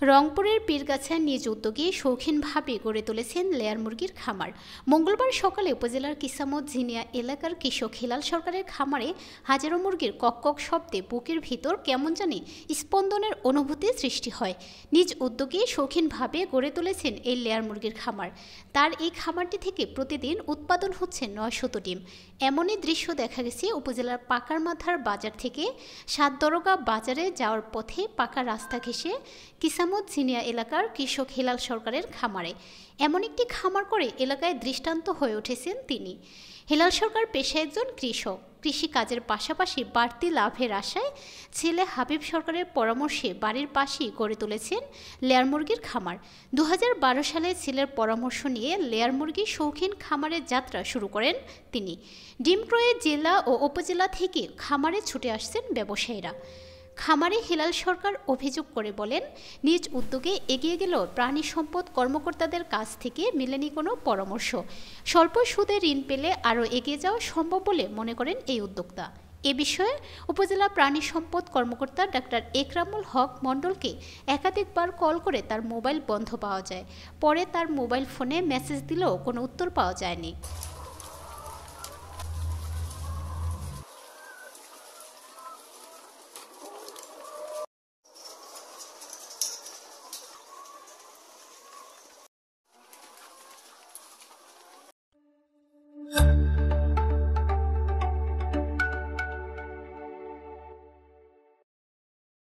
রংপুরের পীরগাছায় নিজ উদ্যোগে শৌখিনভাবে গড়ে তুলেছেন লেয়ার মুরগির খামার। মঙ্গলবার সকালে উপজেলার কিসামত ঝিনিয়া এলাকার কৃষক হেলাল সরকারের খামারে হাজারো মুরগির কক শব্দে বুকের ভিতর কেমন জানি স্পন্দনের অনুভূতি সৃষ্টি হয়। নিজ উদ্যোগে শৌখিনভাবে গড়ে তুলেছেন এই লেয়ার মুরগির খামার। তার এই খামারটি থেকে প্রতিদিন উৎপাদন হচ্ছে ৯০০ ডিম। এমনই দৃশ্য দেখা গেছে উপজেলার পাকারমাথার বাজার থেকে সাতদরগা বাজারে যাওয়ার পথে পাকা রাস্তা ঘেঁষে কিসামত ঝিনিয়া এলাকার কৃষক হেলাল সরকারের খামারে। এমন একটি খামার করে এলাকায় দৃষ্টান্ত হয়ে উঠেছেন তিনি। হেলাল সরকার পেশায় একজন কৃষক। কৃষি কাজের পাশাপাশি বাড়তি লাভের আশায় ছেলে হাবিব সরকারের পরামর্শে বাড়ির পাশেই গড়ে তুলেছেন লেয়ার মুরগির খামার। ২০১২ সালে ছেলের পরামর্শ নিয়ে লেয়ার মুরগির শৌখিন খামারের যাত্রা শুরু করেন তিনি। ডিম ক্রয়ে জেলা ও উপজেলা থেকে খামারে ছুটে আসছেন ব্যবসায়ীরা। খামারে হেলাল সরকার অভিযোগ করে বলেন, নিজ উদ্যোগে এগিয়ে গেলেও প্রাণী সম্পদ কর্মকর্তাদের কাছ থেকে মেলেনি কোনো পরামর্শ। স্বল্প সুদে ঋণ পেলে আরও এগিয়ে যাওয়া সম্ভব বলে মনে করেন এই উদ্যোক্তা। এ বিষয়ে উপজেলা প্রাণী সম্পদ কর্মকর্তা ডাক্তার একরামুল হক মণ্ডলকে একাধিকবার কল করে তার মোবাইল বন্ধ পাওয়া যায়। পরে তার মোবাইল ফোনে মেসেজ দিলেও কোনো উত্তর পাওয়া যায়নি।